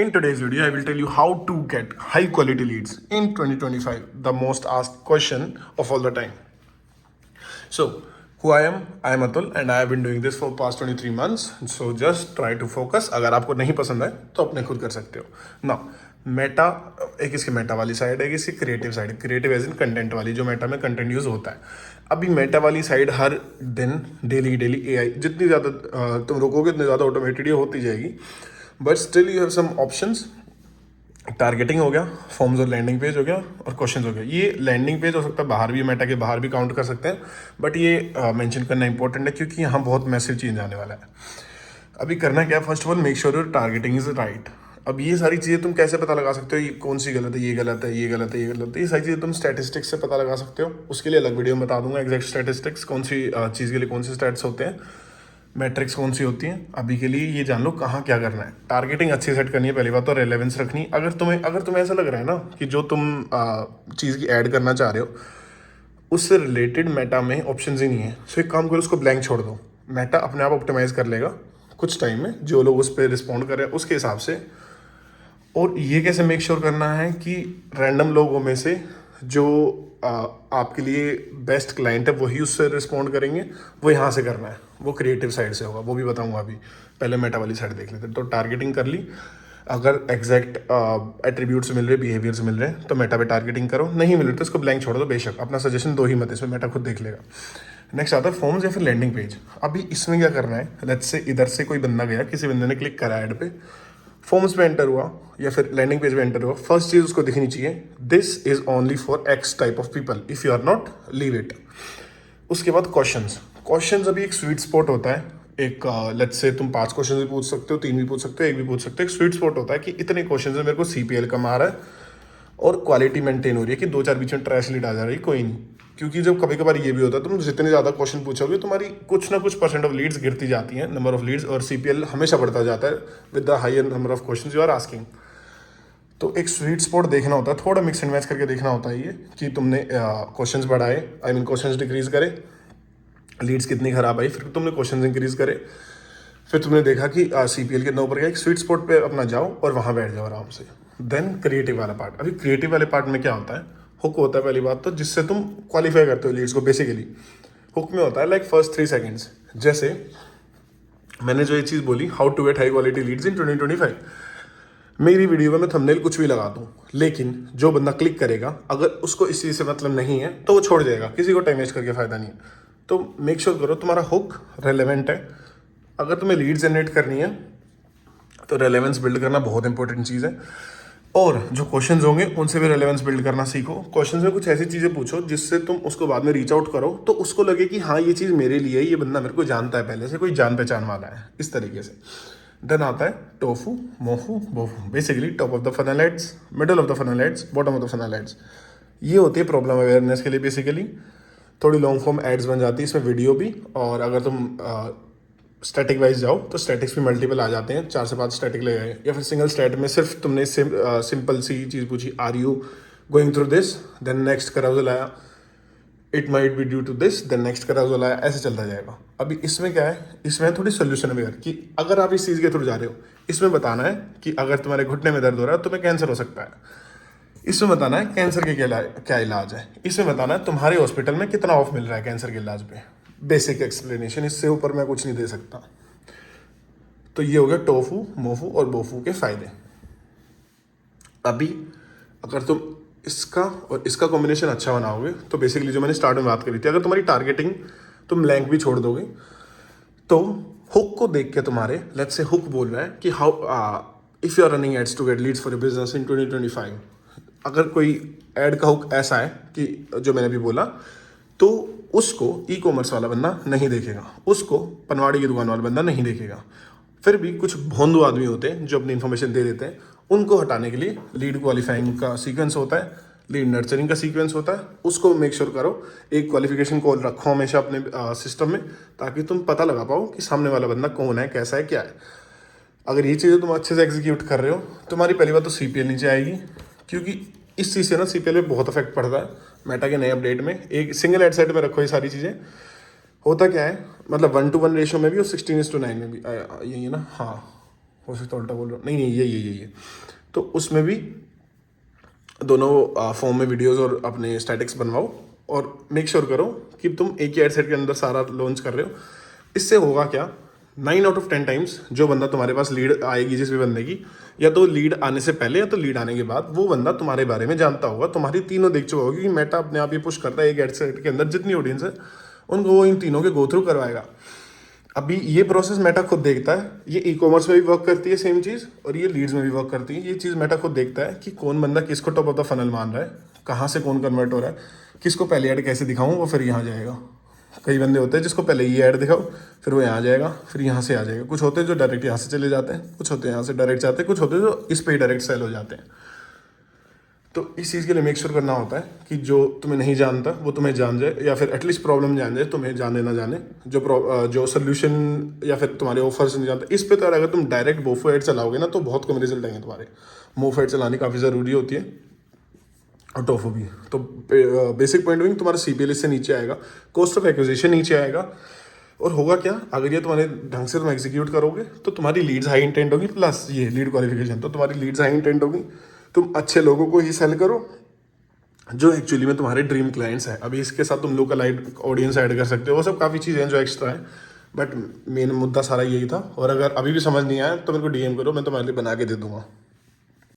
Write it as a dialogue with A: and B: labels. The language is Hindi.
A: In today's video, I will tell you how to get high quality leads in 2025, the most asked question of all the time. So, who I am Atul and I have been doing this for past 23 months. So just try to focus. अगर आपको नहीं पसंद है तो अपने खुद कर सकते हो ना. मेटा एक इसकी मेटा वाली साइड है, एक इसकी creative side. Creative edge in content वाली, जो मेटा में कंटेंट यूज होता है. अभी मेटा वाली साइड हर दिन डेली डेली एआई जितनी ज़्यादा तुम रोकोगे उतनी ज़्यादा ऑटोमेटेड ये होती जाएगी. But still you have some options. Targeting हो गया, फॉर्म्स और लैंडिंग पेज हो गया और क्वेश्चंस हो गया. ये लैंडिंग पेज हो सकता है बाहर भी, मेटा के बाहर भी काउंट कर सकते हैं. बट ये मेंशन करना इंपॉर्टेंट है क्योंकि यहाँ बहुत मैसिव चेंज आने वाला है. अभी करना क्या है, first of all make sure your targeting is right. अब ये सारी चीज़ें तुम कैसे पता लगा सकते हो, ये कौन सी गलत है, ये गलत है, ये गलत है, ये गलत है. ये सारी चीज़ें तुम स्टैटिस्टिक्स से पता लगा सकते हो. उसके लिए अलग वीडियो में बता दूंगा एग्जैक्ट स्टैटिस्टिक्स, कौन सी चीज़ के लिए कौन से स्टैट्स होते हैं, मैट्रिक्स कौन सी होती हैं. अभी के लिए ये जान लो कहाँ क्या करना है. टारगेटिंग अच्छी सेट करनी है पहली बात, तो रेलेवेंस रखनी. अगर तुम्हें ऐसा लग रहा है ना कि जो तुम चीज़ की ऐड करना चाह रहे हो उससे रिलेटेड मेटा में ऑप्शंस ही नहीं है, सो एक काम करो, उसको ब्लैंक छोड़ दो. मेटा अपने आप ऑप्टिमाइज कर लेगा कुछ टाइम में, जो लोग उस पर रिस्पॉन्ड कर रहे हैं उसके हिसाब से. और ये कैसे मेक श्योर करना है कि रैंडम लोगों में से जो आपके लिए बेस्ट क्लाइंट है वही उससे रिस्पॉन्ड करेंगे, वो यहाँ से करना है. वो क्रिएटिव साइड से होगा, वो भी बताऊंगा. अभी पहले मेटा वाली साइड देख लेते हैं. तो टारगेटिंग कर ली. अगर एग्जैक्ट एट्रीब्यूट्स मिल रहे, बिहेवियर्स मिल रहे हैं तो मेटा पे टारगेटिंग करो. नहीं मिल रहे तो इसको ब्लैंक छोड़ दो. बेशक अपना सजेशन दो ही मत, इसमें मेटा खुद देख लेगा. नेक्स्ट आता है फॉर्म्स या फिर लैंडिंग पेज. अभी इसमें क्या करना है, लेट्स से इधर से कोई बंदा गया, किसी बंदे ने क्लिक करा ऐड पे, फॉर्म्स पे एंटर हुआ या फिर लैंडिंग पेज पे एंटर हुआ. फर्स्ट चीज उसको दिखनी चाहिए, this is only for x type of people, if you are not leave it. उसके बाद क्वेश्चंस अभी एक स्वीट स्पॉट होता है. एक लेट्स से तुम 5 क्वेश्चन भी पूछ सकते हो, 3 भी पूछ सकते हो, 1 भी पूछ सकते हो. एक स्वीट स्पॉट होता है कि इतने क्वेश्चन में मेरे को सीपीएल कम आ रहा है और क्वालिटी मेंटेन हो रही है कि 2-4 बीच में ट्रैश लीड आ जा रही है, कोई नहीं. क्योंकि जब कभी कभार ये भी होता है, तुम जितने ज़्यादा क्वेश्चन पूछोगे तुम्हारी कुछ ना कुछ परसेंट ऑफ लीड्स गिरती जाती हैं, नंबर ऑफ लीड्स, और सीपीएल हमेशा बढ़ता जाता है with the higher number of question you are asking. तो एक स्वीट स्पॉट देखना होता है, थोड़ा मिक्स एंड मैच करके देखना होता है ये कि तुमने क्वेश्चंस बढ़ाए, आई मीन क्वेश्चंस डिक्रीज करे, लीड्स कितनी खराब आई, फिर तुमने क्वेश्चंस इंक्रीज करे, फिर तुमने देखा कि सीपीएल कितना ऊपर गया. एक स्वीट स्पॉट पे अपना जाओ और वहाँ बैठ जाओ आराम से. देन क्रिएटिव वाला पार्ट. अभी क्रिएटिव वाले पार्ट में क्या होता है, हुक होता है पहली बात तो, जिससे तुम क्वालिफाई करते हो लीड्स को. बेसिकली हुक में होता है लाइक फर्स्ट 3 सेकेंड्स. जैसे मैंने जो ये चीज़ बोली, how to get high quality leads in 2025, मेरी वीडियो में मैं थंबनेल कुछ भी लगा दूं, लेकिन जो बंदा क्लिक करेगा अगर उसको इस चीज़ से मतलब नहीं है तो वो छोड़ जाएगा. किसी को टाइम वेस्ट करके फ़ायदा नहीं है. तो मेक श्योर करो तुम्हारा हुक रेलेवेंट है. अगर तुम्हें लीड जनरेट करनी है तो रेलेवेंस बिल्ड करना बहुत इंपॉर्टेंट चीज़ है. और जो क्वेश्चंस होंगे उनसे भी रेलेवेंस बिल्ड करना सीखो. क्वेश्चंस में कुछ ऐसी चीज़ें पूछो जिससे तुम उसको बाद में रीच आउट करो तो उसको लगे कि हाँ ये चीज़ मेरे लिए है, ये बंदा मेरे को जानता है पहले से, कोई जान पहचान वाला है, इस तरीके से. देन आता है TOFU, MOFU, BOFU. Basically top of the funnel ads, middle of the funnel ads, bottom of the funnel ads. ये होती है प्रॉब्लम अवेयरनेस के लिए. बेसिकली थोड़ी लॉन्ग फॉर्म एड्स बन जाती है इसमें, वीडियो भी. और अगर तुम स्टैटिक वाइज जाओ तो स्टैटिक्स भी मल्टीपल आ जाते हैं, 4 से 5 स्टैटिक ले गए. या फिर सिंगल स्टैट में सिर्फ तुमने सिंपल सी चीज़ पूछी, are you going through this, then next carousel आया, it might be due to this, then next carousel आया, ऐसे चलता जाएगा. अभी इसमें क्या है, इसमें थोड़ी सोल्यूशन अवेयर कि अगर आप इस चीज़ के थ्रू जा रहे हो, इसमें बताना है कि अगर तुम्हारे घुटने में दर्द हो रहा है तो तुम्हें कैंसर हो सकता है. इसमें बताना है कैंसर के क्या इलाज है. इसमें बताना है तुम्हारे हॉस्पिटल में कितना ऑफ मिल रहा है कैंसर के इलाज पे. बेसिक एक्सप्लेनेशन, इससे ऊपर मैं कुछ नहीं दे सकता. तो ये हो गया टोफू, मोफू और बोफू के फायदे. अभी अगर तुम इसका और इसका कॉम्बिनेशन अच्छा बनाओगे तो बेसिकली जो मैंने स्टार्ट में बात करी थी, अगर तुम्हारी टारगेटिंग तुम ब्लैंक भी छोड़ दोगे तो हुक को देख के तुम्हारे, लेट्स से हुक बोल रहा है कि how if you are running ads to get leads for your business in 2025. अगर कोई ऐड का हुक ऐसा है कि जो मैंने अभी बोला, तो उसको ई कॉमर्स वाला बंदा नहीं देखेगा, उसको पनवाड़ी की दुकान वाला बंदा नहीं देखेगा. फिर भी कुछ भोंदू आदमी होते हैं जो अपनी इन्फॉर्मेशन दे देते हैं. उनको हटाने के लिए लीड क्वालिफाइंग का सीक्वेंस होता है, लीड नर्चरिंग का सीक्वेंस होता है. उसको मेक श्योर करो, एक क्वालिफिकेशन कॉल रखो हमेशा अपने सिस्टम में, ताकि तुम पता लगा पाओ कि सामने वाला बंदा कौन है, कैसा है, क्या है. अगर ये चीज़ें तुम अच्छे से एग्जीक्यूट कर रहे हो, तुम्हारी पहली बात तो सीपीएल नीचे आएगी. क्योंकि इस चीज़ से ना सीपीएल पे बहुत इफेक्ट पड़ता है. मेटा के नए अपडेट में एक सिंगल एड सेट में रखो ये सारी चीज़ें. होता क्या है, मतलब 1:1 रेशो में भी और 16:9 में भी, यही है ना, हाँ हो सकता है उल्टा बोल रहा हूँ, नहीं नहीं ये तो उसमें भी दोनों फॉर्म में वीडियोस और अपने स्टैटिक्स बनवाओ और मेक श्योर करो कि तुम एक ही एड सेट के अंदर सारा लॉन्च कर रहे हो। इससे होगा क्या, 9 out of 10 टाइम्स जो बंदा तुम्हारे पास लीड आएगी जिस भी बंदे की, या तो लीड आने से पहले या तो लीड आने के बाद, वो बंदा तुम्हारे बारे में जानता होगा, तुम्हारी तीनों देख चुका होगा, क्योंकि मेटा अपने आप ये पुश करता है एक एड सेट के अंदर जितनी ऑडियंस है उनको वो इन तीनों के गो थ्रू करवाएगा। अभी ये प्रोसेस मेटा खुद देखता है, ये ई कॉमर्स में भी वर्क करती है सेम चीज़, और ये लीड्स में भी वर्क करती है। ये चीज़ मेटा खुद देखता है कि कौन बंदा किसको टॉप ऑफ द फनल मान रहा है, कहाँ से कौन कन्वर्ट हो रहा है, किसको पहले ऐड कैसे दिखाऊं वो फिर यहाँ जाएगा। कई बंदे होते हैं जिसको पहले ये ऐड दिखाओ फिर वो यहाँ जाएगा, फिर यहाँ से आ जाएगा। कुछ होते हैं जो डायरेक्ट यहाँ से चले जाते हैं, कुछ होते हैं यहाँ से डायरेक्ट जाते हैं, कुछ होते हैं जो इस पे डायरेक्ट सेल हो जाते हैं। तो इस चीज़ के लिए मेक श्योर करना होता है कि जो तुम्हें नहीं जानता वो तुम्हें जान जाए, या फिर एटलीस्ट प्रॉब्लम जान जाए, तुम्हें जाने ना जाने। जो सोल्यूशन या फिर तुम्हारे ऑफर्स नहीं जानते इस पे, तो अगर तुम डायरेक्ट मोफो ऐड चलाओगे ना तो बहुत कम रिजल्ट आएंगे तुम्हारे। मोफो ऐड चलानी काफ़ी ज़रूरी होती है, और टोफो भी। तो बेसिक पॉइंट विंग तुम्हारा CPL इससे नीचे आएगा, कॉस्ट ऑफ एक्विजिशन नीचे आएगा। और होगा क्या, अगर ये तुम्हारे ढंग से तुम एग्जीक्यूट करोगे तो तुम्हारी लीड्स हाई इंटेंट होगी, प्लस ये लीड क्वालिफिकेशन, तो तुम्हारी लीड्स हाई इंटेंट होगी। तुम अच्छे लोगों को ही सेल करो जो एक्चुअली में तुम्हारे ड्रीम क्लाइंट्स हैं। अभी इसके साथ तुम लोकल ऑडियंस ऐड कर सकते हो, वो सब काफ़ी चीज़ें हैं जो एक्स्ट्रा है, बट मेन मुद्दा सारा यही था। और अगर अभी भी समझ नहीं आया तो मेरे को DM करो, मैं तुम्हारे लिए बना के दे दूंगा।